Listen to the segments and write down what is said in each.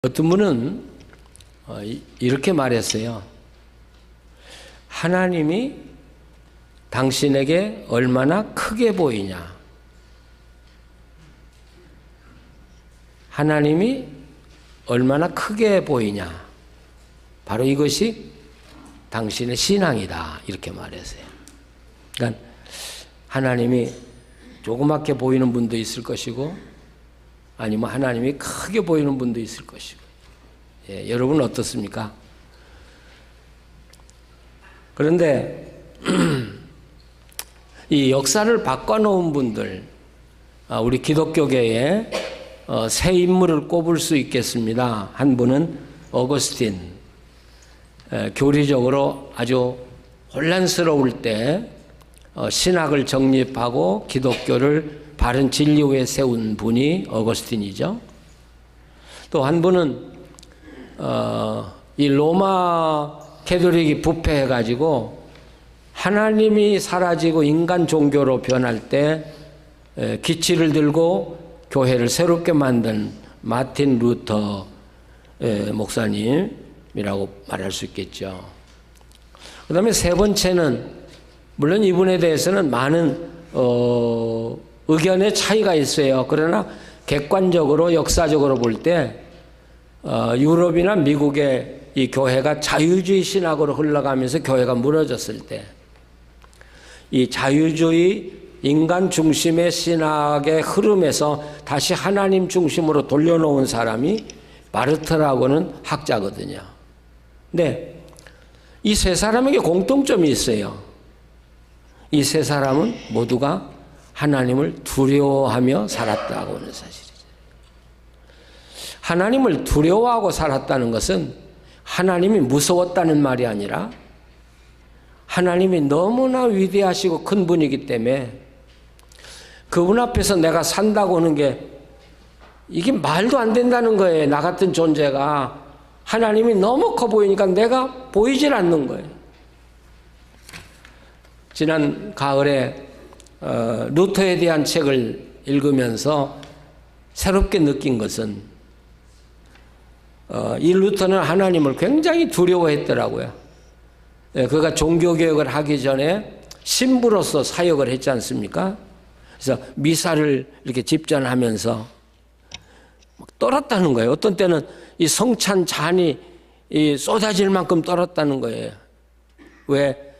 어떤 분은 이렇게 말했어요. 하나님이 당신에게 얼마나 크게 보이냐? 하나님이 얼마나 크게 보이냐? 바로 이것이 당신의 신앙이다. 이렇게 말했어요. 그러니까 하나님이 조그맣게 보이는 분도 있을 것이고 아니면 하나님이 크게 보이는 분도 있을 것이고. 예, 여러분 어떻습니까? 그런데 이 역사를 바꿔놓은 분들, 우리 기독교계에 새 인물을 꼽을 수 있겠습니다. 한 분은 어거스틴. 교리적으로 아주 혼란스러울 때 신학을 정립하고 기독교를 바른 진리 위에 세운 분이 어거스틴이죠. 또 한 분은 이 로마 캐톨릭이 부패해가지고 하나님이 사라지고 인간 종교로 변할 때 기치를 들고 교회를 새롭게 만든 마틴 루터 목사님이라고 말할 수 있겠죠. 그 다음에 세 번째는 물론 이분에 대해서는 많은 의견의 차이가 있어요. 그러나 객관적으로 역사적으로 볼 때 유럽이나 미국의 이 교회가 자유주의 신학으로 흘러가면서 교회가 무너졌을 때 이 자유주의 인간 중심의 신학의 흐름에서 다시 하나님 중심으로 돌려놓은 사람이 바르트라고는 학자거든요. 근데 이 세 사람에게 공통점이 있어요. 이 세 사람은 모두가 하나님을 두려워하며 살았다고 하는 사실이죠. 하나님을 두려워하고 살았다는 것은 하나님이 무서웠다는 말이 아니라 하나님이 너무나 위대하시고 큰 분이기 때문에 그분 앞에서 내가 산다고 하는 게 이게 말도 안 된다는 거예요. 나 같은 존재가 하나님이 너무 커 보이니까 내가 보이질 않는 거예요. 지난 가을에 루터에 대한 책을 읽으면서 새롭게 느낀 것은 이 루터는 하나님을 굉장히 두려워했더라고요. 그가 종교개혁을 하기 전에 신부로서 사역을 했지 않습니까? 그래서 미사를 이렇게 집전하면서 막 떨었다는 거예요. 어떤 때는 이 성찬 잔이 쏟아질 만큼 떨었다는 거예요. 왜?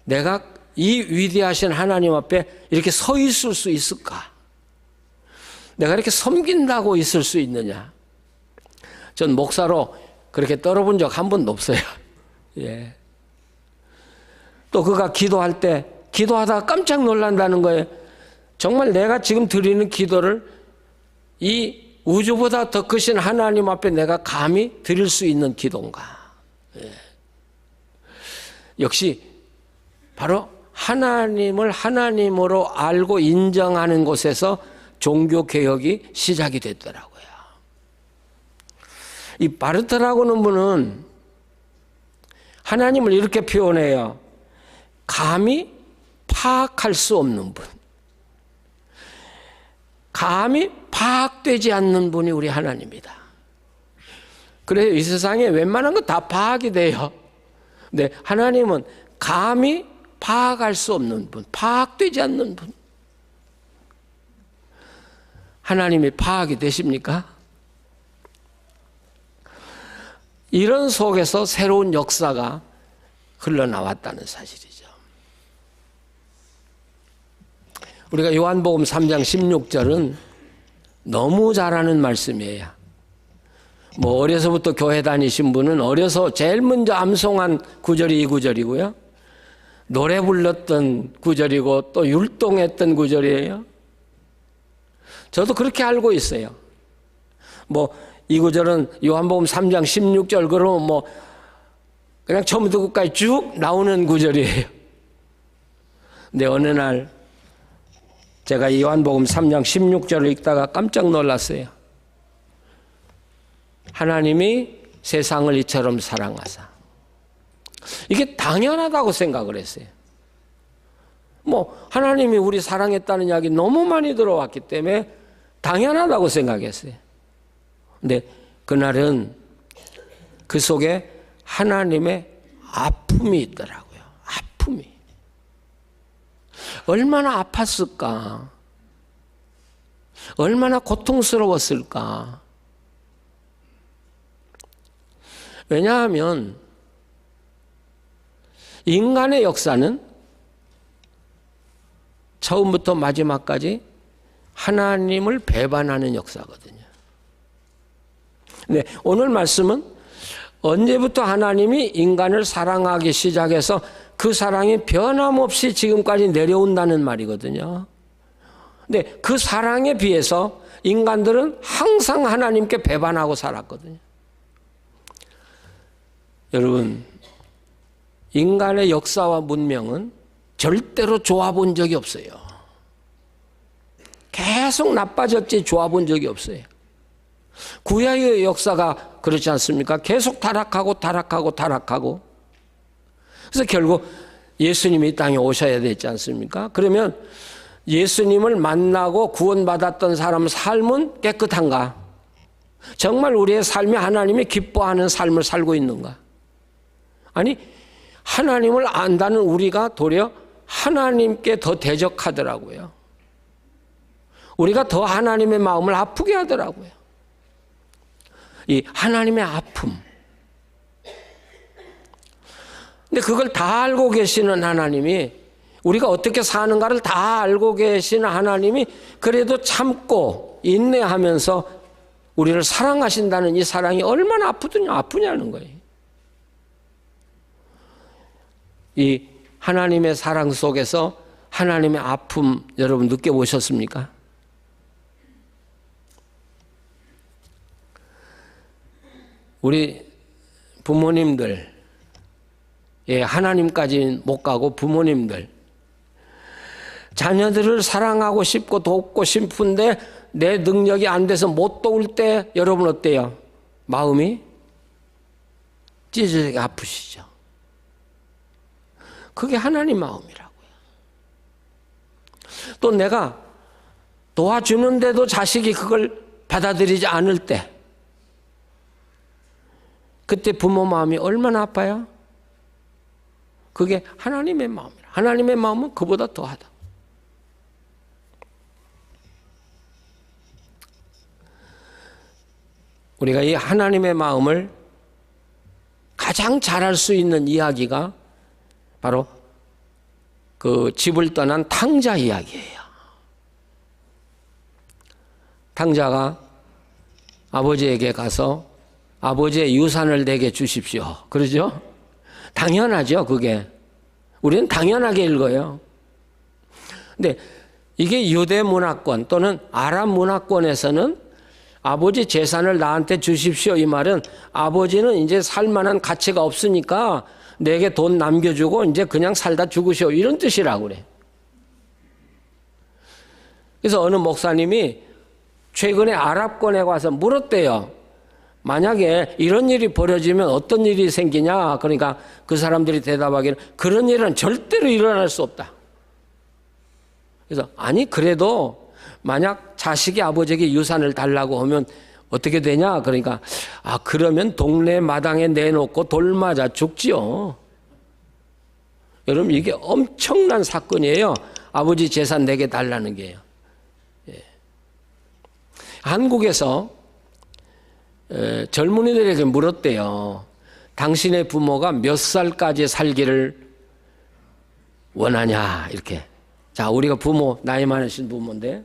내가 이 위대하신 하나님 앞에 이렇게 서 있을 수 있을까? 내가 이렇게 섬긴다고 있을 수 있느냐? 전 목사로 그렇게 떨어본 적 한 번도 없어요. 예. 또 그가 기도할 때 기도하다가 깜짝 놀란다는 거예요. 정말 내가 지금 드리는 기도를 이 우주보다 더 크신 하나님 앞에 내가 감히 드릴 수 있는 기도인가? 예. 역시 바로 하나님을 하나님으로 알고 인정하는 곳에서 종교개혁이 시작이 됐더라고요. 이 바르트라고는 분은 하나님을 이렇게 표현해요. 감히 파악할 수 없는 분. 감히 파악되지 않는 분이 우리 하나님이다. 그래서 이 세상에 웬만한 거 다 파악이 돼요. 근데 하나님은 감히 파악할 수 없는 분, 파악되지 않는 분. 하나님이 파악이 되십니까? 이런 속에서 새로운 역사가 흘러나왔다는 사실이죠. 우리가 요한복음 3장 16절은 너무 잘 아는 말씀이에요. 뭐 어려서부터 교회 다니신 분은 어려서 제일 먼저 암송한 구절이 이 구절이고요. 노래 불렀던 구절이고 또 율동했던 구절이에요. 저도 그렇게 알고 있어요. 뭐 이 구절은 요한복음 3장 16절 그러면 뭐 그냥 처음부터 끝까지 쭉 나오는 구절이에요. 근데 어느 날 제가 이 요한복음 3장 16절을 읽다가 깜짝 놀랐어요. 하나님이 세상을 이처럼 사랑하사. 이게 당연하다고 생각을 했어요. 뭐 하나님이 우리 사랑했다는 이야기 너무 많이 들어왔기 때문에 당연하다고 생각했어요. 근데 그날은 그 속에 하나님의 아픔이 있더라고요. 아픔이. 얼마나 아팠을까? 얼마나 고통스러웠을까? 왜냐하면 인간의 역사는 처음부터 마지막까지 하나님을 배반하는 역사거든요. 네, 오늘 말씀은 언제부터 하나님이 인간을 사랑하기 시작해서 그 사랑이 변함없이 지금까지 내려온다는 말이거든요. 근데 그 사랑에 비해서 인간들은 항상 하나님께 배반하고 살았거든요. 여러분, 인간의 역사와 문명은 절대로 좋아본 적이 없어요. 계속 나빠졌지 좋아본 적이 없어요. 구약의 역사가 그렇지 않습니까? 계속 타락하고 타락하고 타락하고. 그래서 결국 예수님이 이 땅에 오셔야 되지 않습니까? 그러면 예수님을 만나고 구원받았던 사람 삶은 깨끗한가? 정말 우리의 삶이 하나님이 기뻐하는 삶을 살고 있는가? 아니, 하나님을 안다는 우리가 도리어 하나님께 더 대적하더라고요. 우리가 더 하나님의 마음을 아프게 하더라고요. 이 하나님의 아픔. 근데 그걸 다 알고 계시는 하나님이, 우리가 어떻게 사는가를 다 알고 계시는 하나님이 그래도 참고 인내하면서 우리를 사랑하신다는 이 사랑이 얼마나 아프냐는 거예요. 이 하나님의 사랑 속에서 하나님의 아픔 여러분 느껴보셨습니까? 우리 부모님들, 예, 하나님까지 못 가고 부모님들, 자녀들을 사랑하고 싶고 돕고 싶은데 내 능력이 안 돼서 못 도울 때 여러분 어때요? 마음이 찢어지게 아프시죠? 그게 하나님 마음이라고요. 또 내가 도와주는데도 자식이 그걸 받아들이지 않을 때, 그때 부모 마음이 얼마나 아파요? 그게 하나님의 마음이라. 하나님의 마음은 그보다 더하다. 우리가 이 하나님의 마음을 가장 잘할 수 있는 이야기가 바로 그 집을 떠난 탕자 이야기예요. 탕자가 아버지에게 가서 아버지의 유산을 내게 주십시오. 그러죠? 당연하죠, 그게. 우리는 당연하게 읽어요. 근데 이게 유대 문화권 또는 아랍 문화권에서는 아버지 재산을 나한테 주십시오, 이 말은 아버지는 이제 살만한 가치가 없으니까 내게 돈 남겨주고 이제 그냥 살다 죽으시오, 이런 뜻이라고 그래. 그래서 어느 목사님이 최근에 아랍권에 가서 물었대요. 만약에 이런 일이 벌어지면 어떤 일이 생기냐? 그러니까 그 사람들이 대답하기를 그런 일은 절대로 일어날 수 없다. 그래서 아니 그래도 만약 자식이 아버지에게 유산을 달라고 하면 어떻게 되냐? 그러니까 그러면 동네 마당에 내놓고 돌 맞아 죽지요. 여러분 이게 엄청난 사건이에요. 아버지 재산 내게 달라는 게요. 예. 한국에서 젊은이들에게 물었대요. 당신의 부모가 몇 살까지 살기를 원하냐? 이렇게. 자, 우리가 부모, 나이 많으신 부모인데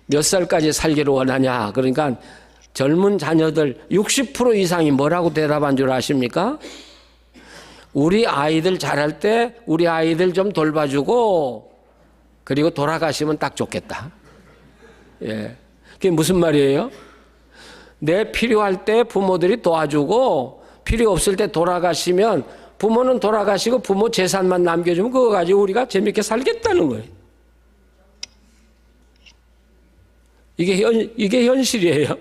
몇 살까지 살기를 원하냐? 그러니까 젊은 자녀들 60% 이상이 뭐라고 대답한 줄 아십니까? 우리 아이들 자랄 때 우리 아이들 좀 돌봐주고 그리고 돌아가시면 딱 좋겠다. 예. 그게 무슨 말이에요? 내 필요할 때 부모들이 도와주고 필요 없을 때 돌아가시면 부모는 돌아가시고 부모 재산만 남겨주면 그거 가지고 우리가 재밌게 살겠다는 거예요. 이게 현실이에요.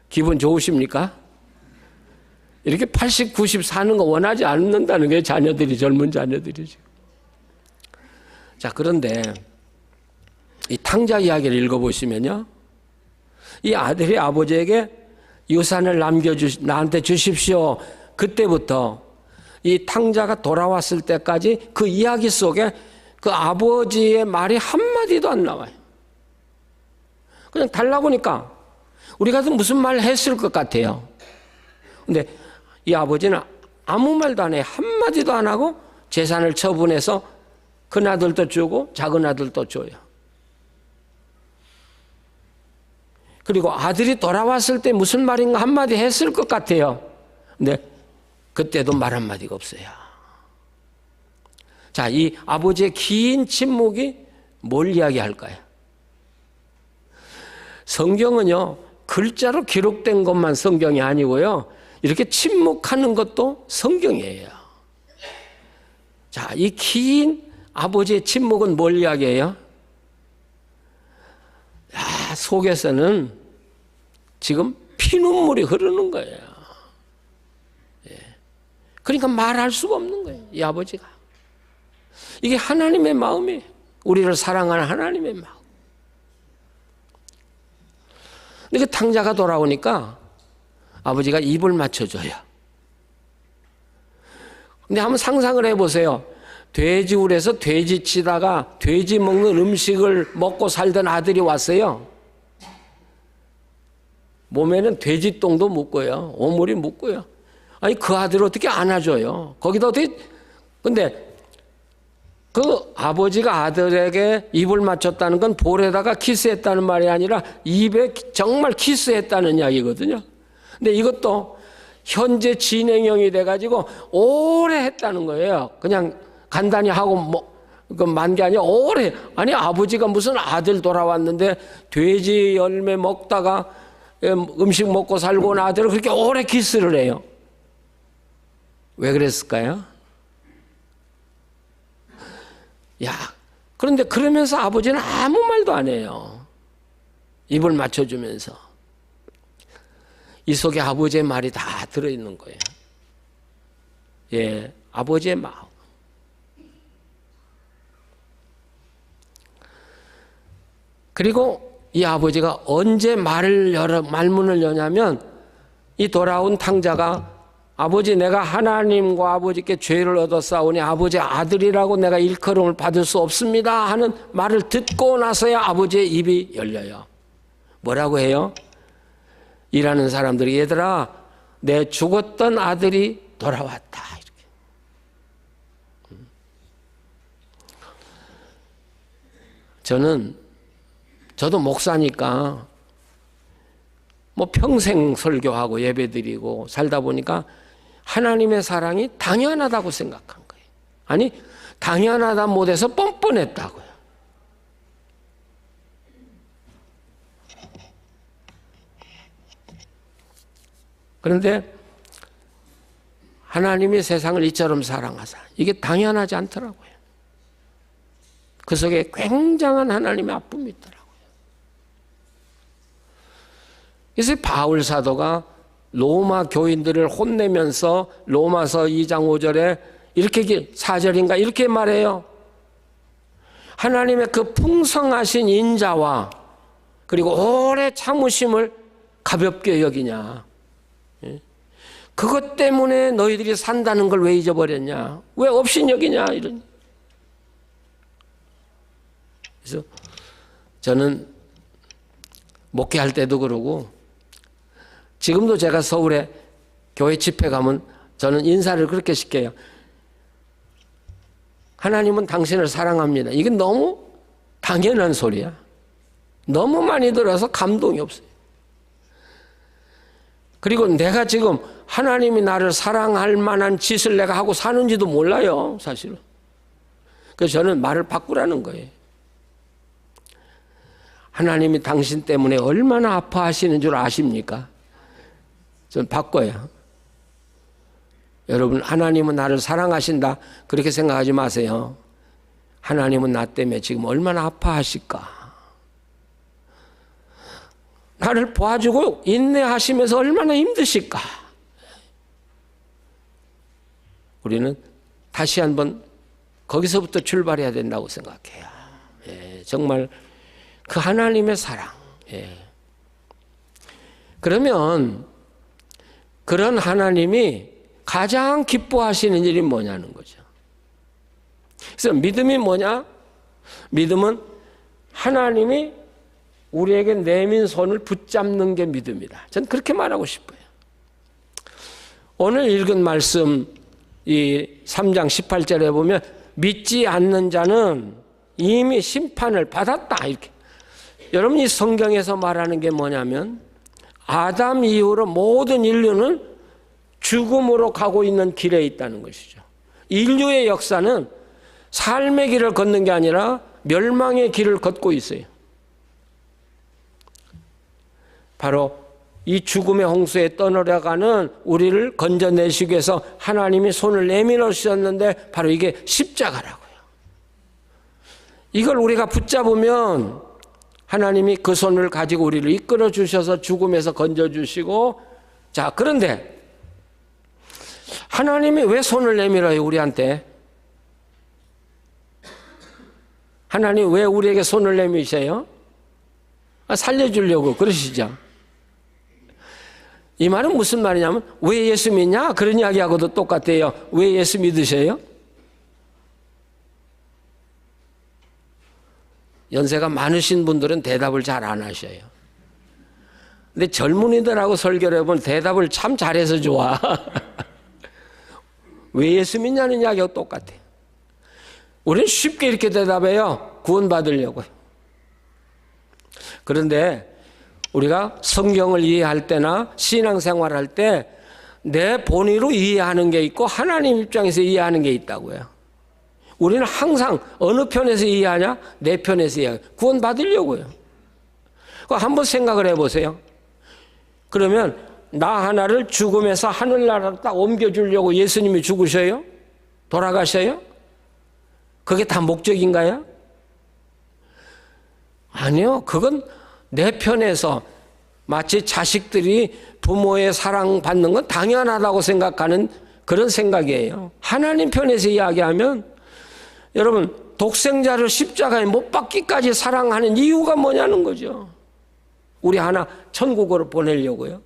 기분 좋으십니까? 이렇게 80, 90 사는 거 원하지 않는다는 게 자녀들이, 젊은 자녀들이 지금. 자, 그런데 이 탕자 이야기를 읽어보시면요. 이 아들이 아버지에게 유산을 나한테 주십시오. 그때부터 이 탕자가 돌아왔을 때까지 그 이야기 속에 그 아버지의 말이 한마디도 안 나와요. 그냥 달라고 하니까 우리가 무슨 말 했을 것 같아요. 근데 이 아버지는 아무 말도 안 해요. 한마디도 안 하고 재산을 처분해서 큰 아들도 주고 작은 아들도 줘요. 그리고 아들이 돌아왔을 때 무슨 말인가 한마디 했을 것 같아요. 근데 그때도 말 한마디가 없어요. 자, 이 아버지의 긴 침묵이 뭘 이야기할까요? 성경은요, 글자로 기록된 것만 성경이 아니고요, 이렇게 침묵하는 것도 성경이에요. 자, 이 긴 아버지의 침묵은 뭘 이야기해요? 속에서는 지금 피눈물이 흐르는 거예요. 그러니까 말할 수가 없는 거예요, 이 아버지가. 이게 하나님의 마음이에요. 우리를 사랑하는 하나님의 마음. 근데 그 탕자가 돌아오니까 아버지가 입을 맞춰줘요. 근데 한번 상상을 해보세요. 돼지굴에서 돼지 치다가 돼지 먹는 음식을 먹고 살던 아들이 왔어요. 몸에는 돼지똥도 묻고요, 오물이 묻고요. 아니, 그 아들을 어떻게 안아줘요? 거기다 어떻게, 근데 그 아버지가 아들에게 입을 맞췄다는 건 볼에다가 키스했다는 말이 아니라 입에 정말 키스했다는 이야기거든요. 근데 이것도 현재 진행형이 돼가지고 오래 했다는 거예요. 그냥 간단히 하고 만 게 아니라 오래. 아니, 아버지가 무슨 아들 돌아왔는데 돼지 열매 먹다가 음식 먹고 살고 온 아들을 그렇게 오래 키스를 해요. 왜 그랬을까요? 야, 그런데 그러면서 아버지는 아무 말도 안 해요. 입을 맞춰주면서. 이 속에 아버지의 말이 다 들어있는 거예요. 예, 아버지의 마음. 그리고 이 아버지가 언제 말문을 여냐면, 이 돌아온 탕자가 아버지, 내가 하나님과 아버지께 죄를 얻었사오니 아버지 아들이라고 내가 일컬음을 받을 수 없습니다 하는 말을 듣고 나서야 아버지의 입이 열려요. 뭐라고 해요? 일하는 사람들이, 얘들아, 내 죽었던 아들이 돌아왔다. 이렇게. 저도 목사니까 뭐 평생 설교하고 예배드리고 살다 보니까 하나님의 사랑이 당연하다고 생각한 거예요. 아니, 당연하다 못해서 뻔뻔했다고요. 그런데 하나님이 세상을 이처럼 사랑하사, 이게 당연하지 않더라고요. 그 속에 굉장한 하나님의 아픔이 있더라고요. 그래서 바울 사도가 로마 교인들을 혼내면서 로마서 2장 5절에 이렇게 4절인가 이렇게 말해요. 하나님의 그 풍성하신 인자와 그리고 오래 참으심을 가볍게 여기냐. 그것 때문에 너희들이 산다는 걸 왜 잊어버렸냐. 왜 업신여기냐. 이런. 그래서 저는 목회할 때도 그러고 지금도 제가 서울에 교회 집회 가면 저는 인사를 그렇게 시켜요. 하나님은 당신을 사랑합니다. 이게 너무 당연한 소리야. 너무 많이 들어서 감동이 없어요. 그리고 내가 지금 하나님이 나를 사랑할 만한 짓을 내가 하고 사는지도 몰라요, 사실은. 그래서 저는 말을 바꾸라는 거예요. 하나님이 당신 때문에 얼마나 아파하시는 줄 아십니까? 전 바꿔요. 여러분, 하나님은 나를 사랑하신다 그렇게 생각하지 마세요. 하나님은 나 때문에 지금 얼마나 아파하실까. 나를 봐주고 인내하시면서 얼마나 힘드실까. 우리는 다시 한번 거기서부터 출발해야 된다고 생각해요. 예, 정말 그 하나님의 사랑. 예. 그러면 그런 하나님이 가장 기뻐하시는 일이 뭐냐는 거죠. 그래서 믿음이 뭐냐? 믿음은 하나님이 우리에게 내민 손을 붙잡는 게 믿음이다. 전 그렇게 말하고 싶어요. 오늘 읽은 말씀 이 3장 18절에 보면 믿지 않는 자는 이미 심판을 받았다 이렇게. 여러분 이 성경에서 말하는 게 뭐냐면 아담 이후로 모든 인류는 죽음으로 가고 있는 길에 있다는 것이죠. 인류의 역사는 삶의 길을 걷는 게 아니라 멸망의 길을 걷고 있어요. 바로 이 죽음의 홍수에 떠내려가는 우리를 건져내시기 위해서 하나님이 손을 내밀어 주셨는데 바로 이게 십자가라고요. 이걸 우리가 붙잡으면 하나님이 그 손을 가지고 우리를 이끌어 주셔서 죽음에서 건져주시고, 자, 그런데 하나님이 왜 손을 내밀어요, 우리한테? 하나님 왜 우리에게 손을 내미세요? 살려주려고 그러시죠. 이 말은 무슨 말이냐면 왜 예수 믿냐? 그런 이야기하고도 똑같아요. 왜 예수 믿으세요? 연세가 많으신 분들은 대답을 잘 안 하셔요. 근데 젊은이들하고 설교를 해보면 대답을 참 잘해서 좋아. 왜 예수 믿냐는 이야기하고 똑같아요. 우리는 쉽게 이렇게 대답해요. 구원받으려고요. 그런데 우리가 성경을 이해할 때나 신앙생활할 때 내 본의로 이해하는 게 있고 하나님 입장에서 이해하는 게 있다고요. 우리는 항상 어느 편에서 이해하냐? 내 편에서 이해하냐. 구원받으려고요. 한번 생각을 해보세요. 그러면 나 하나를 죽음에서 하늘나라로 딱 옮겨주려고 예수님이 죽으셔요? 돌아가셔요? 그게 다 목적인가요? 아니요. 그건 내 편에서 마치 자식들이 부모의 사랑받는 건 당연하다고 생각하는 그런 생각이에요. 하나님 편에서 이야기하면 여러분 독생자를 십자가에 못 박기까지 사랑하는 이유가 뭐냐는 거죠. 우리 하나 천국으로 보내려고요?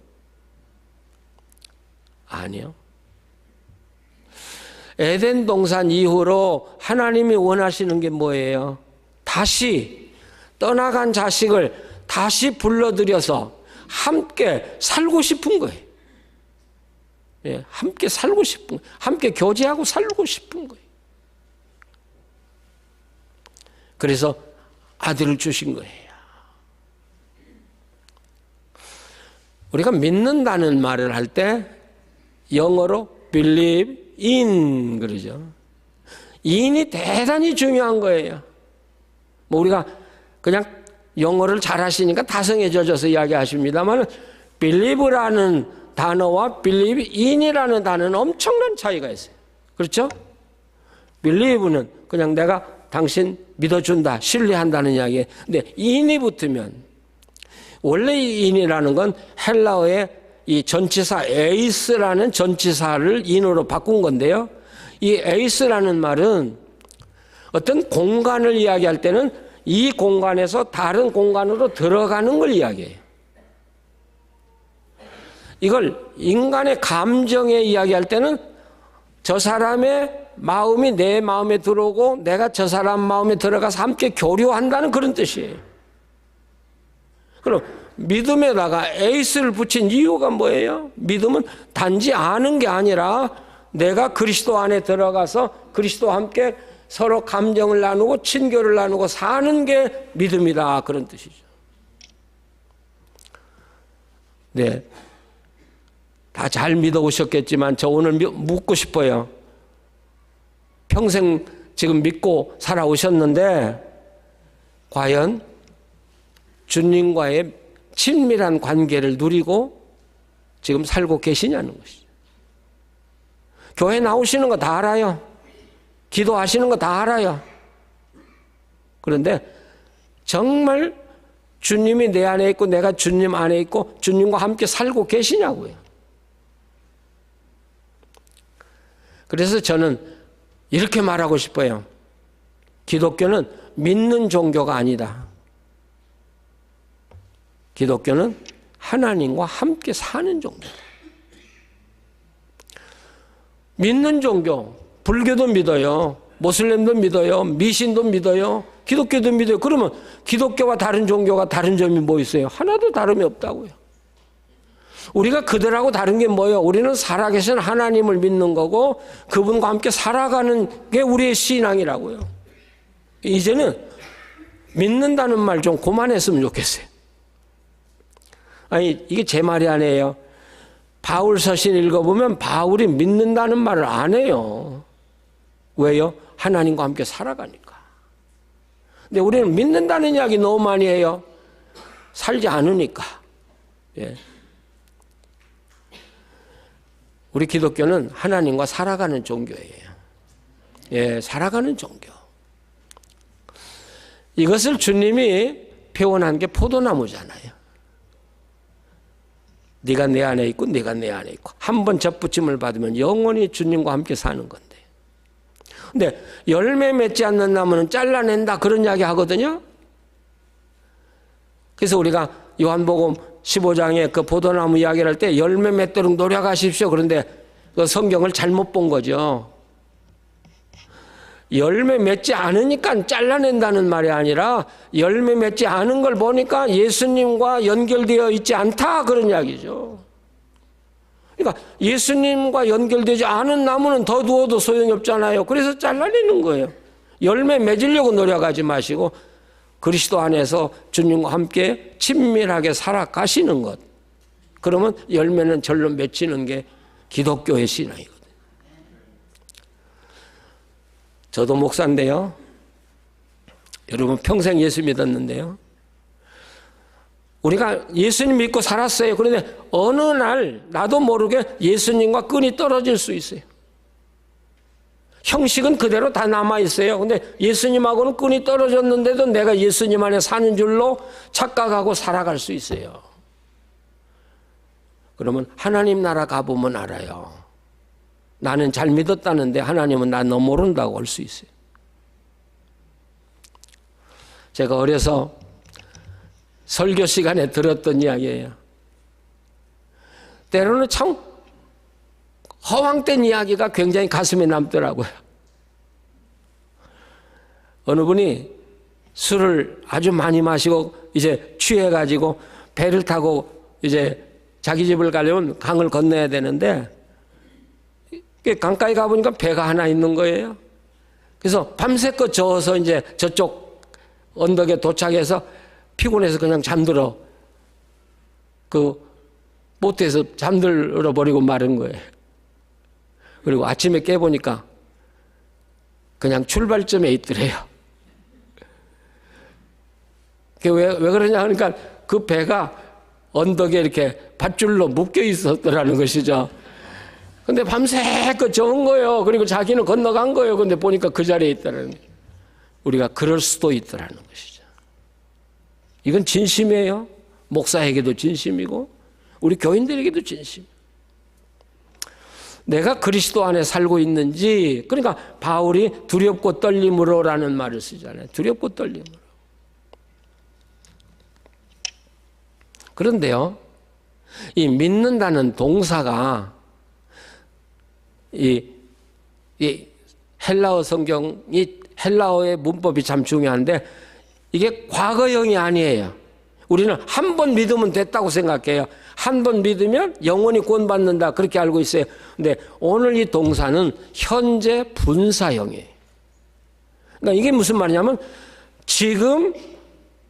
아니요. 에덴 동산 이후로 하나님이 원하시는 게 뭐예요? 다시 떠나간 자식을 다시 불러들여서 함께 살고 싶은 거예요. 예, 함께 살고 싶은 거예요. 함께 교제하고 살고 싶은 거예요. 그래서 아들을 주신 거예요. 우리가 믿는다는 말을 할 때 영어로 believe in 그러죠. in이 대단히 중요한 거예요. 뭐 우리가 그냥 영어를 잘하시니까 다성에 젖어서 이야기하십니다만 believe라는 단어와 believe in이라는 단어는 엄청난 차이가 있어요. 그렇죠? believe는 그냥 내가 당신 믿어준다, 신뢰한다는 이야기예요. 근데 in이 붙으면 원래 이 in이라는 건 헬라어의 이 전치사 에이스라는 전치사를 in으로 바꾼 건데요. 이 에이스라는 말은 어떤 공간을 이야기할 때는 이 공간에서 다른 공간으로 들어가는 걸 이야기해요. 이걸 인간의 감정에 이야기할 때는 저 사람의 마음이 내 마음에 들어오고 내가 저 사람 마음에 들어가서 함께 교류한다는 그런 뜻이에요. 그럼 믿음에다가 에이스를 붙인 이유가 뭐예요? 믿음은 단지 아는 게 아니라 내가 그리스도 안에 들어가서 그리스도와 함께 서로 감정을 나누고 친교를 나누고 사는 게 믿음이다. 그런 뜻이죠. 네. 다 잘 믿어오셨겠지만 저 오늘 묻고 싶어요. 평생 지금 믿고 살아오셨는데 과연 주님과의 친밀한 관계를 누리고 지금 살고 계시냐는 것이죠. 교회 나오시는 거 다 알아요. 기도하시는 거 다 알아요. 그런데 정말 주님이 내 안에 있고 내가 주님 안에 있고 주님과 함께 살고 계시냐고요. 그래서 저는 이렇게 말하고 싶어요. 기독교는 믿는 종교가 아니다. 기독교는 하나님과 함께 사는 종교다. 믿는 종교, 불교도 믿어요. 모슬렘도 믿어요. 미신도 믿어요. 기독교도 믿어요. 그러면 기독교와 다른 종교가 다른 점이 뭐 있어요? 하나도 다름이 없다고요. 우리가 그들하고 다른 게 뭐예요? 우리는 살아계신 하나님을 믿는 거고 그분과 함께 살아가는 게 우리의 신앙이라고요. 이제는 믿는다는 말 좀 그만했으면 좋겠어요. 아니, 이게 제 말이 아니에요. 바울 서신 읽어보면 바울이 믿는다는 말을 안 해요. 왜요? 하나님과 함께 살아가니까. 근데 우리는 믿는다는 이야기 너무 많이 해요. 살지 않으니까. 예. 우리 기독교는 하나님과 살아가는 종교예요. 예, 살아가는 종교. 이것을 주님이 표현한 게 포도나무잖아요. 네가 내 안에 있고 네가 내 안에 있고 한 번 접붙임을 받으면 영원히 주님과 함께 사는 건데. 근데 열매 맺지 않는 나무는 잘라낸다 그런 이야기 하거든요. 그래서 우리가 요한복음 15장에 그 포도나무 이야기를 할 때 열매 맺도록 노력하십시오. 그런데 그 성경을 잘못 본 거죠. 열매 맺지 않으니까 잘라낸다는 말이 아니라 열매 맺지 않은 걸 보니까 예수님과 연결되어 있지 않다 그런 이야기죠. 그러니까 예수님과 연결되지 않은 나무는 더 두어도 소용이 없잖아요. 그래서 잘라내는 거예요. 열매 맺으려고 노력하지 마시고 그리스도 안에서 주님과 함께 친밀하게 살아가시는 것. 그러면 열매는 절로 맺히는 게 기독교의 신앙이거든요. 저도 목사인데요. 여러분 평생 예수 믿었는데요. 우리가 예수님 믿고 살았어요. 그런데 어느 날 나도 모르게 예수님과 끈이 떨어질 수 있어요. 형식은 그대로 다 남아있어요. 근데 예수님하고는 끈이 떨어졌는데도 내가 예수님 안에 사는 줄로 착각하고 살아갈 수 있어요. 그러면 하나님 나라 가보면 알아요. 나는 잘 믿었다는데 하나님은 나 너 모른다고 할 수 있어요. 제가 어려서 설교 시간에 들었던 이야기예요. 때로는 참 허황된 이야기가 굉장히 가슴에 남더라고요. 어느 분이 술을 아주 많이 마시고 이제 취해가지고 배를 타고 이제 자기 집을 가려면 강을 건너야 되는데 강가에 가보니까 배가 하나 있는 거예요. 그래서 밤새껏 저어서 이제 저쪽 언덕에 도착해서 피곤해서 그냥 잠들어 그 보트에서 잠들어 버리고 마른 거예요. 그리고 아침에 깨보니까 그냥 출발점에 있더래요. 왜 그러냐 하니까 그 배가 언덕에 이렇게 밧줄로 묶여 있었더라는 것이죠. 근데 밤새껏 저은 거예요. 그리고 자기는 건너간 거예요. 근데 보니까 그 자리에 있더라는 거예요. 우리가 그럴 수도 있더라는 것이죠. 이건 진심이에요. 목사에게도 진심이고 우리 교인들에게도 진심. 내가 그리스도 안에 살고 있는지, 그러니까 바울이 두렵고 떨림으로라는 말을 쓰잖아요. 두렵고 떨림으로. 그런데요, 이 믿는다는 동사가 이 헬라어 성경이 헬라어의 문법이 참 중요한데 이게 과거형이 아니에요. 우리는 한 번 믿으면 됐다고 생각해요. 한 번 믿으면 영원히 구원받는다 그렇게 알고 있어요. 근데 오늘 이 동사는 현재 분사형이에요. 그러니까 이게 무슨 말이냐면 지금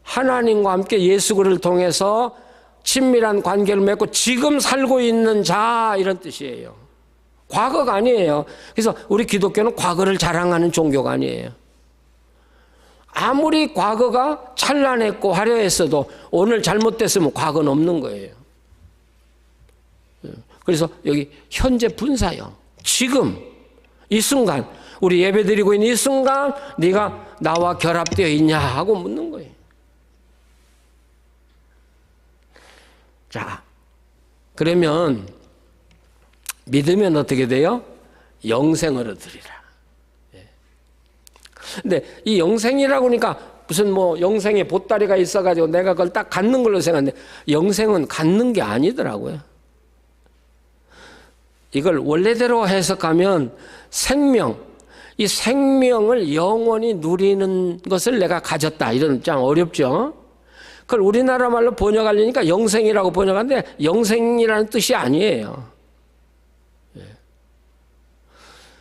하나님과 함께 예수 그리스도를 통해서 친밀한 관계를 맺고 지금 살고 있는 자 이런 뜻이에요. 과거가 아니에요. 그래서 우리 기독교는 과거를 자랑하는 종교가 아니에요. 아무리 과거가 찬란했고 화려했어도 오늘 잘못됐으면 과거는 없는 거예요. 그래서 여기 현재 분사형. 지금 이 순간 우리 예배드리고 있는 이 순간 네가 나와 결합되어 있냐 하고 묻는 거예요. 자, 그러면 믿으면 어떻게 돼요? 영생을 얻으리라. 근데 이 영생이라고 하니까 무슨 뭐 영생에 보따리가 있어가지고 내가 그걸 딱 갖는 걸로 생각하는데 영생은 갖는 게 아니더라고요. 이걸 원래대로 해석하면 생명, 이 생명을 영원히 누리는 것을 내가 가졌다. 이런 좀 어렵죠. 그걸 우리나라 말로 번역하려니까 영생이라고 번역하는데 영생이라는 뜻이 아니에요.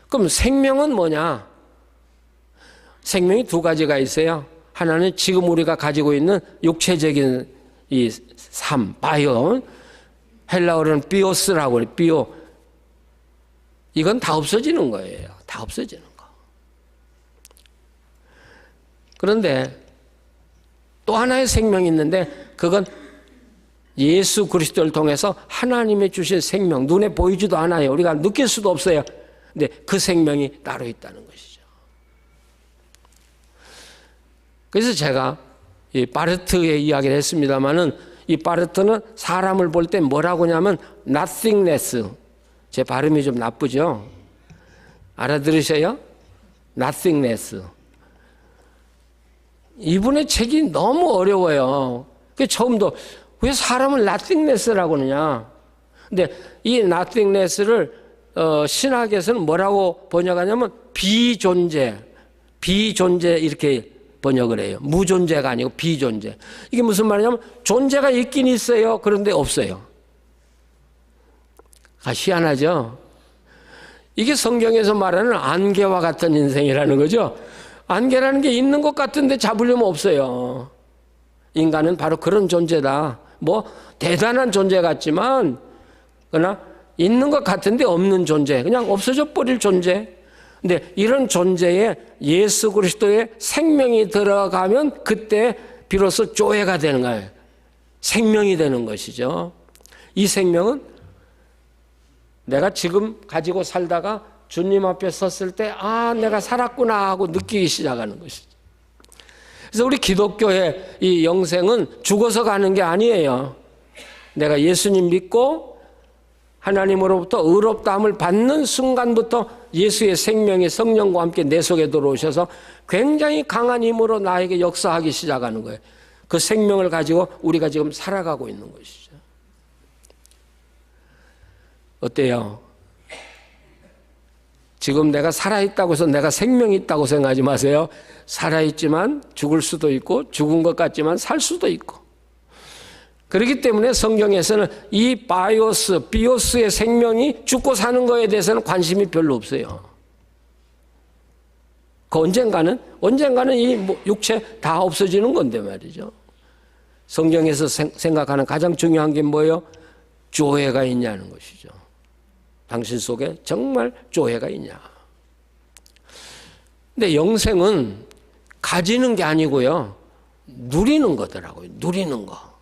그럼 생명은 뭐냐? 생명이 두 가지가 있어요. 하나는 지금 우리가 가지고 있는 육체적인 이 삶, 바이오, 헬라어로는 비오스라고 해요. 비오. 이건 다 없어지는 거예요. 다 없어지는 거. 그런데 또 하나의 생명이 있는데 그건 예수 그리스도를 통해서 하나님의 주신 생명, 눈에 보이지도 않아요. 우리가 느낄 수도 없어요. 근데 그 생명이 따로 있다는 것이죠. 그래서 제가 이 바르트의 이야기를 했습니다마는 이 바르트는 사람을 볼 때 뭐라고 하냐면 nothingness. 제 발음이 좀 나쁘죠? 알아들으셔요? nothingness. 이분의 책이 너무 어려워요. 그 처음도 왜 사람을 nothingness라고 하느냐. 근데 이 nothingness를 신학에서는 뭐라고 번역하냐면 비존재 이렇게 번역을 해요. 무존재가 아니고 비존재. 이게 무슨 말이냐면 존재가 있긴 있어요. 그런데 없어요. 희한하죠? 이게 성경에서 말하는 안개와 같은 인생이라는 거죠. 안개라는 게 있는 것 같은데 잡으려면 없어요. 인간은 바로 그런 존재다. 뭐 대단한 존재 같지만 그러나 있는 것 같은데 없는 존재, 그냥 없어져 버릴 존재. 근데 이런 존재에 예수 그리스도의 생명이 들어가면 그때 비로소 조회가 되는 거예요. 생명이 되는 것이죠. 이 생명은 내가 지금 가지고 살다가 주님 앞에 섰을 때 아, 내가 살았구나 하고 느끼기 시작하는 것이죠. 그래서 우리 기독교의 이 영생은 죽어서 가는 게 아니에요. 내가 예수님 믿고 하나님으로부터 의롭다함을 받는 순간부터 예수의 생명이 성령과 함께 내 속에 들어오셔서 굉장히 강한 힘으로 나에게 역사하기 시작하는 거예요. 그 생명을 가지고 우리가 지금 살아가고 있는 것이죠. 어때요? 지금 내가 살아있다고 해서 내가 생명이 있다고 생각하지 마세요. 살아있지만 죽을 수도 있고 죽은 것 같지만 살 수도 있고. 그렇기 때문에 성경에서는 이 비오스의 생명이 죽고 사는 거에 대해서는 관심이 별로 없어요. 그 언젠가는 이 육체 다 없어지는 건데 말이죠. 성경에서 생각하는 가장 중요한 게 뭐예요? 조회가 있냐는 것이죠. 당신 속에 정말 조회가 있냐. 근데 영생은 가지는 게 아니고요. 누리는 거더라고요. 누리는 거.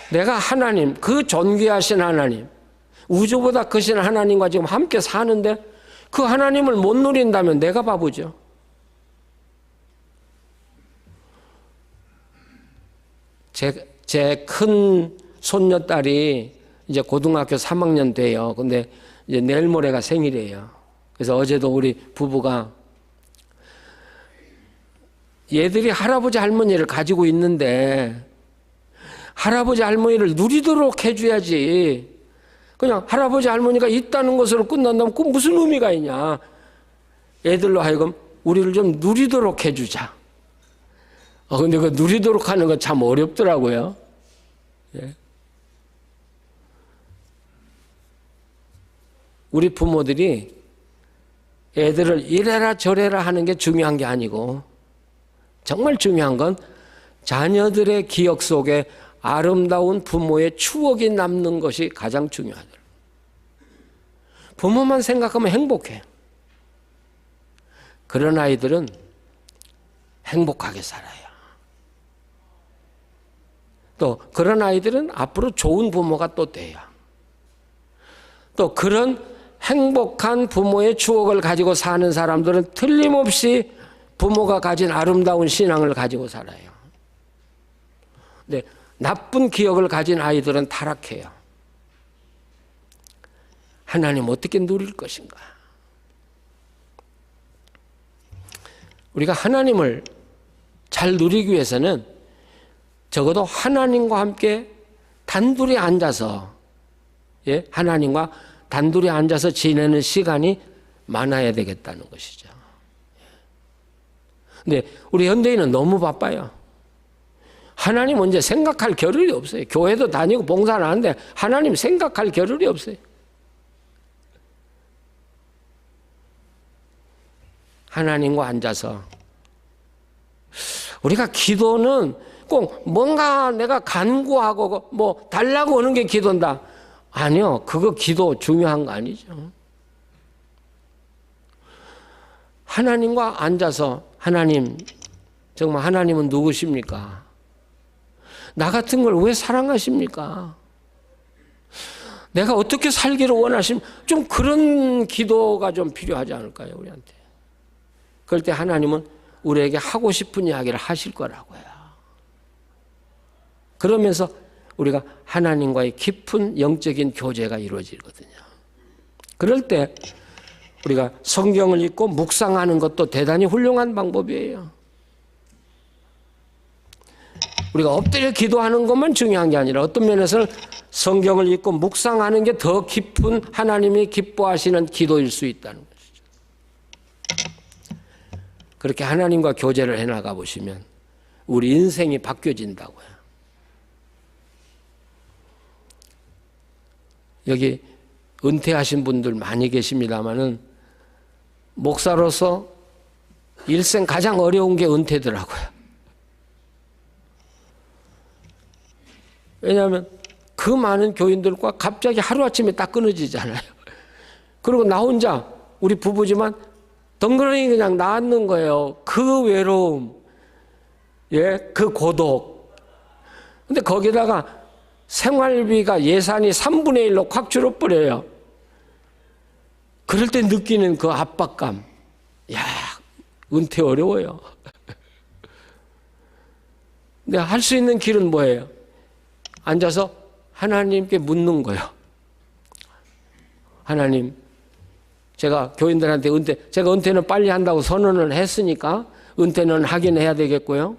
내가 하나님, 그 존귀하신 하나님, 우주보다 크신 하나님과 지금 함께 사는데 그 하나님을 못 누린다면 내가 바보죠. 제 큰 손녀딸이 이제 고등학교 3학년 돼요. 근데 이제 내일 모레가 생일이에요. 그래서 어제도 우리 부부가 얘들이 할아버지 할머니를 가지고 있는데 할아버지 할머니를 누리도록 해줘야지. 그냥 할아버지 할머니가 있다는 것으로 끝난다면 그 무슨 의미가 있냐. 애들로 하여금 우리를 좀 누리도록 해주자. 근데 그 누리도록 하는 건 참 어렵더라고요. 예. 우리 부모들이 애들을 이래라 저래라 하는 게 중요한 게 아니고 정말 중요한 건 자녀들의 기억 속에 아름다운 부모의 추억이 남는 것이 가장 중요하더라고요. 부모만 생각하면 행복해. 그런 아이들은 행복하게 살아요. 또 그런 아이들은 앞으로 좋은 부모가 또 돼요. 또 그런 행복한 부모의 추억을 가지고 사는 사람들은 틀림없이 부모가 가진 아름다운 신앙을 가지고 살아요. 근데 나쁜 기억을 가진 아이들은 타락해요. 하나님 어떻게 누릴 것인가? 우리가 하나님을 잘 누리기 위해서는 적어도 하나님과 함께 단둘이 앉아서 예? 하나님과 단둘이 앉아서 지내는 시간이 많아야 되겠다는 것이죠. 근데 우리 현대인은 너무 바빠요. 하나님 언제 생각할 겨를이 없어요. 교회도 다니고 봉사를 하는데 하나님 생각할 겨를이 없어요. 하나님과 앉아서 우리가 기도는 꼭 뭔가 내가 간구하고 뭐 달라고 하는 게 기도인다. 아니요. 그거 기도 중요한 거 아니죠. 하나님과 앉아서 하나님, 정말 하나님은 누구십니까? 나 같은 걸 왜 사랑하십니까? 내가 어떻게 살기를 원하십니까? 좀 그런 기도가 좀 필요하지 않을까요, 우리한테? 그럴 때 하나님은 우리에게 하고 싶은 이야기를 하실 거라고요. 그러면서 우리가 하나님과의 깊은 영적인 교제가 이루어지거든요. 그럴 때 우리가 성경을 읽고 묵상하는 것도 대단히 훌륭한 방법이에요. 우리가 엎드려 기도하는 것만 중요한 게 아니라 어떤 면에서는 성경을 읽고 묵상하는 게 더 깊은 하나님이 기뻐하시는 기도일 수 있다는 것이죠. 그렇게 하나님과 교제를 해나가 보시면 우리 인생이 바뀌어진다고요. 여기 은퇴하신 분들 많이 계십니다마는 목사로서 일생 가장 어려운 게 은퇴더라고요. 왜냐하면 그 많은 교인들과 갑자기 하루아침에 딱 끊어지잖아요. 그리고 나 혼자, 우리 부부지만 덩그러니 그냥 나앉는 거예요. 그 외로움, 예, 그 고독. 근데 거기다가 생활비가 예산이 3분의 1로 확 줄어버려요. 그럴 때 느끼는 그 압박감. 야, 은퇴 어려워요. 근데 할 수 있는 길은 뭐예요? 앉아서 하나님께 묻는 거예요. 하나님, 제가 교인들한테 제가 은퇴는 빨리 한다고 선언을 했으니까 은퇴는 하긴 해야 되겠고요.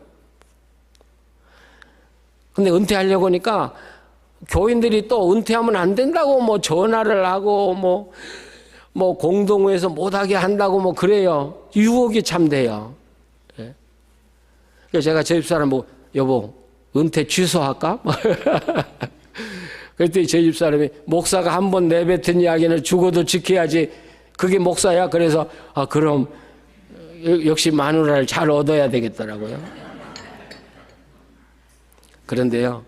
근데 은퇴하려고 하니까 교인들이 또 은퇴하면 안 된다고 뭐 전화를 하고 뭐 공동회에서 못하게 한다고 뭐 그래요. 유혹이 참 돼요. 예. 그래서 제가 제 집사람 보고 여보 은퇴 취소할까? 그랬더니 제 집사람이 목사가 한 번 내뱉은 이야기는 죽어도 지켜야지. 그게 목사야. 그래서 그럼 역시 마누라를 잘 얻어야 되겠더라고요. 그런데요.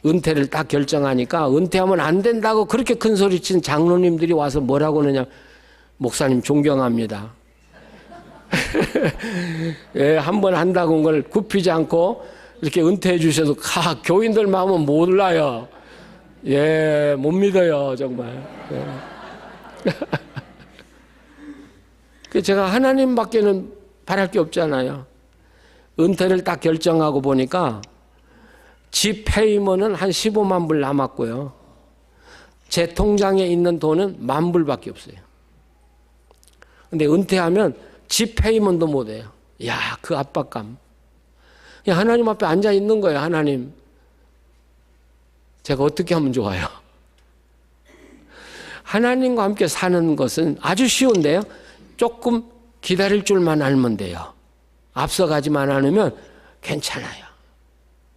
은퇴를 딱 결정하니까 은퇴하면 안 된다고 그렇게 큰 소리 친 장로님들이 와서 뭐라고 하느냐. 목사님 존경합니다. 예, 한 번 한다고 한 걸 굽히지 않고 이렇게 은퇴해 주셔도 교인들 마음은 몰라요. 예, 못 믿어요, 정말. 예. 제가 하나님밖에는 바랄 게 없잖아요. 은퇴를 딱 결정하고 보니까 집 페이먼은 한 15만 불 남았고요. 제 통장에 있는 돈은 10,000불밖에 없어요. 근데 은퇴하면 집 페이먼도 못 해요. 야, 그 압박감. 하나님 앞에 앉아 있는 거예요. 하나님, 제가 어떻게 하면 좋아요? 하나님과 함께 사는 것은 아주 쉬운데요. 조금 기다릴 줄만 알면 돼요. 앞서가지만 않으면 괜찮아요.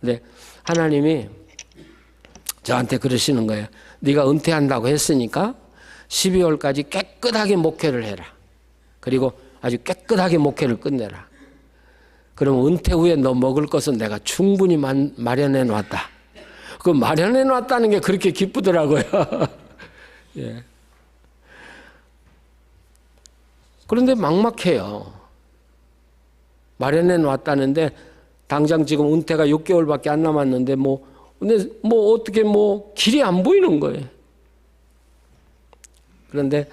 근데 하나님이 저한테 그러시는 거예요. 네가 은퇴한다고 했으니까 12월까지 깨끗하게 목회를 해라. 그리고 아주 깨끗하게 목회를 끝내라. 그럼 은퇴 후에 너 먹을 것은 내가 충분히 마련해 놨다. 그 마련해 놨다는 게 그렇게 기쁘더라고요. 예. 그런데 막막해요. 마련해 놨다는데 당장 지금 은퇴가 6개월밖에 안 남았는데 근데 어떻게 길이 안 보이는 거예요. 그런데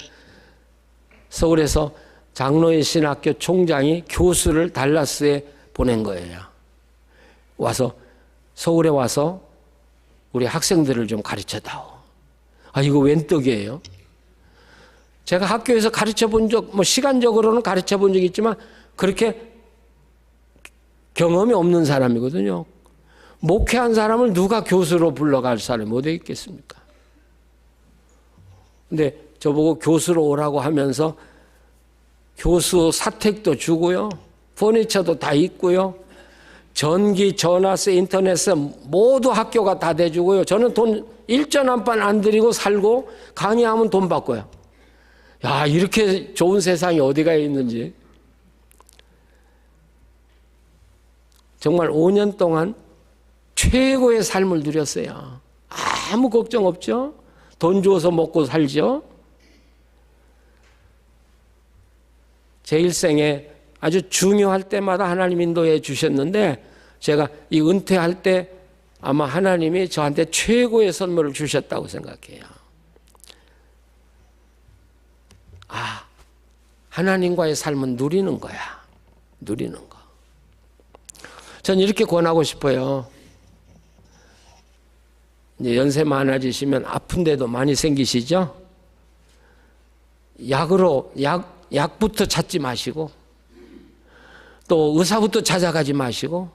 서울에서 장로의 신학교 총장이 교수를 달라스에 보낸 거예요. 서울에 와서 우리 학생들을 좀 가르쳐다오. 이거 웬 떡이에요? 제가 학교에서 가르쳐 본 적, 시간적으로는 가르쳐 본 적이 있지만 그렇게 경험이 없는 사람이거든요. 목회한 사람을 누가 교수로 불러갈 사람이 어디 있겠습니까? 근데 저보고 교수로 오라고 하면서 교수 사택도 주고요. 퍼니처도 다 있고요. 전기, 전화세, 인터넷세 모두 학교가 다 대주고요. 저는 돈 1전 한 판 안 들이고 살고 강의하면 돈 받고요. 야, 이렇게 좋은 세상이 어디가 있는지. 정말 5년 동안 최고의 삶을 누렸어요. 아무 걱정 없죠. 돈 주어서 먹고 살죠. 제 일생에 아주 중요할 때마다 하나님 인도해 주셨는데 제가 이 은퇴할 때 아마 하나님이 저한테 최고의 선물을 주셨다고 생각해요. 아, 하나님과의 삶은 누리는 거야. 누리는 거. 전 이렇게 권하고 싶어요. 이제 연세 많아지시면 아픈 데도 많이 생기시죠? 약부터 찾지 마시고 또 의사부터 찾아가지 마시고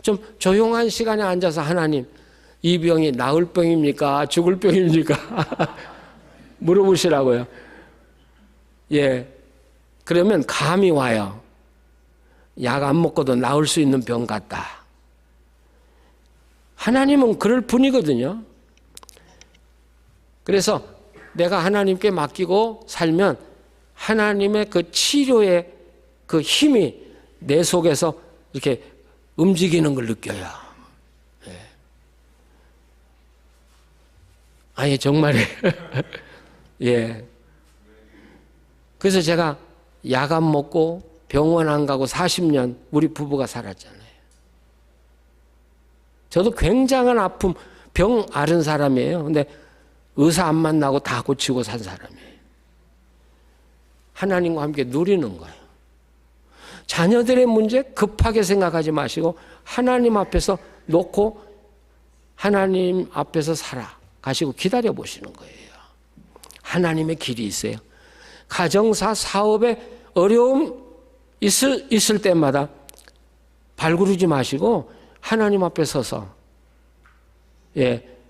좀 조용한 시간에 앉아서 하나님, 이 병이 나을 병입니까? 죽을 병입니까? 물어보시라고요. 예. 그러면 감이 와요. 약 안 먹고도 나을 수 있는 병 같다. 하나님은 그럴 분이거든요. 그래서 내가 하나님께 맡기고 살면 하나님의 그 치료의 그 힘이 내 속에서 이렇게 움직이는 걸 느껴요. 예. 아니, 정말이에요. 예. 그래서 제가 약 안 먹고 병원 안 가고 40년 우리 부부가 살았잖아요. 저도 굉장한 아픔, 병 앓은 사람이에요. 근데 의사 안 만나고 다 고치고 산 사람이에요. 하나님과 함께 누리는 거예요. 자녀들의 문제 급하게 생각하지 마시고 하나님 앞에서 놓고 하나님 앞에서 살아가시고 기다려 보시는 거예요. 하나님의 길이 있어요. 가정사 사업에 어려움 있을 때마다 발구르지 마시고 하나님 앞에 서서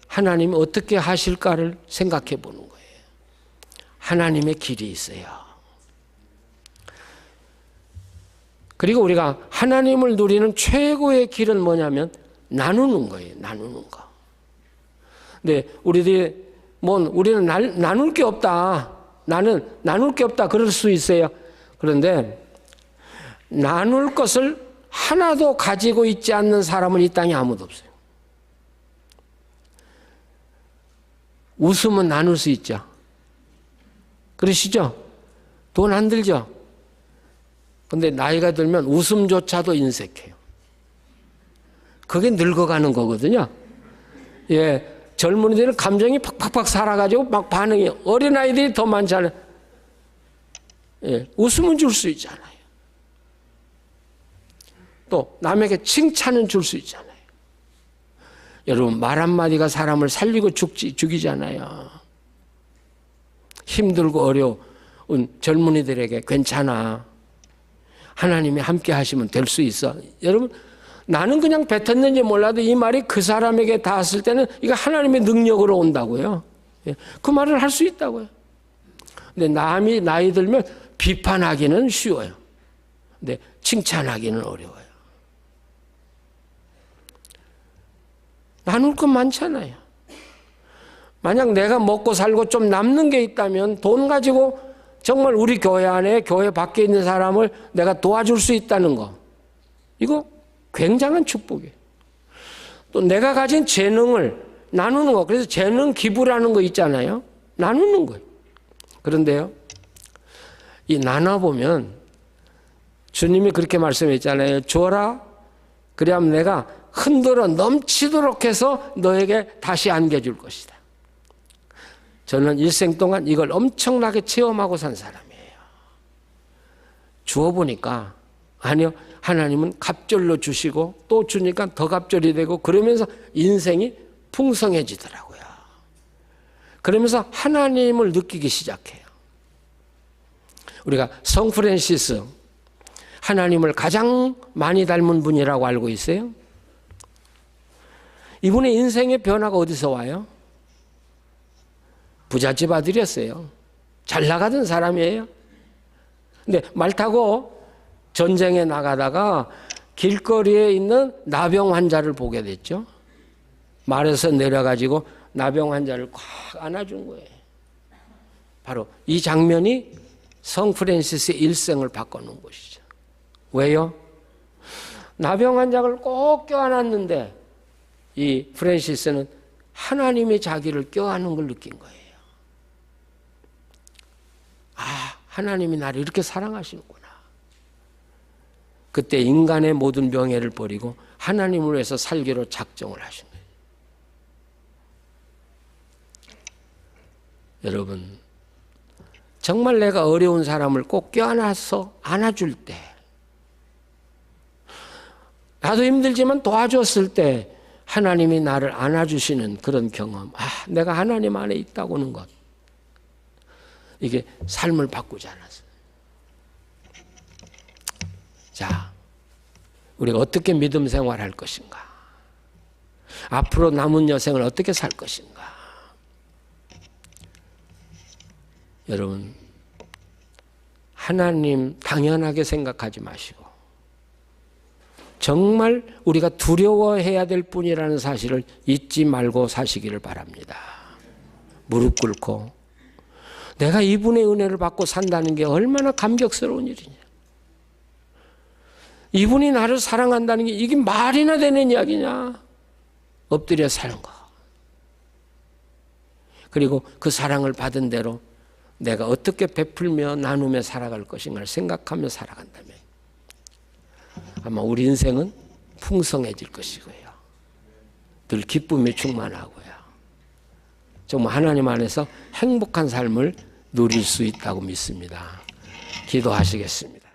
하나님이 어떻게 하실까를 생각해 보는 거예요. 하나님의 길이 있어요. 그리고 우리가 하나님을 누리는 최고의 길은 뭐냐면 나누는 거예요. 나누는 거. 근데 우리들이 우리는 나눌 게 없다. 나는 나눌 게 없다. 그럴 수 있어요. 그런데 나눌 것을 하나도 가지고 있지 않는 사람은 이 땅에 아무도 없어요. 웃음은 나눌 수 있죠. 그러시죠? 돈 안 들죠? 근데 나이가 들면 웃음조차도 인색해요. 그게 늙어가는 거거든요. 예, 젊은이들은 감정이 팍팍팍 살아가지고 막 반응이, 어린아이들이 더 많잖아요. 예, 웃음은 줄 수 있잖아요. 또 남에게 칭찬은 줄 수 있잖아요. 여러분, 말 한마디가 사람을 살리고 죽이잖아요. 힘들고 어려운 젊은이들에게 괜찮아. 하나님이 함께 하시면 될 수 있어. 여러분, 나는 그냥 뱉었는지 몰라도 이 말이 그 사람에게 닿았을 때는 이거 하나님의 능력으로 온다고요. 그 말을 할 수 있다고요. 근데 남이 나이 들면 비판하기는 쉬워요. 근데 칭찬하기는 어려워요. 나눌 건 많잖아요. 만약 내가 먹고 살고 좀 남는 게 있다면 돈 가지고 정말 우리 교회 안에, 교회 밖에 있는 사람을 내가 도와줄 수 있다는 거, 이거 굉장한 축복이에요. 또 내가 가진 재능을 나누는 거, 그래서 재능 기부라는 거 있잖아요. 나누는 거예요. 그런데요, 이 나눠보면 주님이 그렇게 말씀했잖아요. 줘라, 그래야면 내가 흔들어 넘치도록 해서 너에게 다시 안겨줄 것이다. 저는 일생 동안 이걸 엄청나게 체험하고 산 사람이에요. 주어보니까 아니요, 하나님은 갑절로 주시고 또 주니까 더 갑절이 되고 그러면서 인생이 풍성해지더라고요. 그러면서 하나님을 느끼기 시작해요. 우리가 성 프란시스, 하나님을 가장 많이 닮은 분이라고 알고 있어요. 이분의 인생의 변화가 어디서 와요? 부잣집 아들이었어요. 잘 나가던 사람이에요. 근데 말 타고 전쟁에 나가다가 길거리에 있는 나병 환자를 보게 됐죠. 말에서 내려가지고 나병 환자를 꽉 안아준 거예요. 바로 이 장면이 성 프란시스의 일생을 바꿔놓은 것이죠. 왜요? 나병 환자를 꼭 껴안았는데 이 프란시스는 하나님이 자기를 껴안은 걸 느낀 거예요. 아, 하나님이 나를 이렇게 사랑하시는구나. 그때 인간의 모든 명예를 버리고 하나님을 위해서 살기로 작정을 하신 거예요. 여러분, 정말 내가 어려운 사람을 꼭 껴안아서 안아줄 때, 나도 힘들지만 도와줬을 때 하나님이 나를 안아주시는 그런 경험, 아, 내가 하나님 안에 있다고 하는 것, 이게 삶을 바꾸지 않았어요. 자, 우리가 어떻게 믿음 생활할 것인가? 앞으로 남은 여생을 어떻게 살 것인가? 여러분, 하나님 당연하게 생각하지 마시고 정말 우리가 두려워해야 될 뿐이라는 사실을 잊지 말고 사시기를 바랍니다. 무릎 꿇고 내가 이분의 은혜를 받고 산다는 게 얼마나 감격스러운 일이냐. 이분이 나를 사랑한다는 게 이게 말이나 되는 이야기냐. 엎드려 사는 거. 그리고 그 사랑을 받은 대로 내가 어떻게 베풀며 나누며 살아갈 것인가를 생각하며 살아간다면 아마 우리 인생은 풍성해질 것이고요. 늘 기쁨이 충만하고요. 정말 하나님 안에서 행복한 삶을 누릴 수 있다고 믿습니다. 기도하시겠습니다.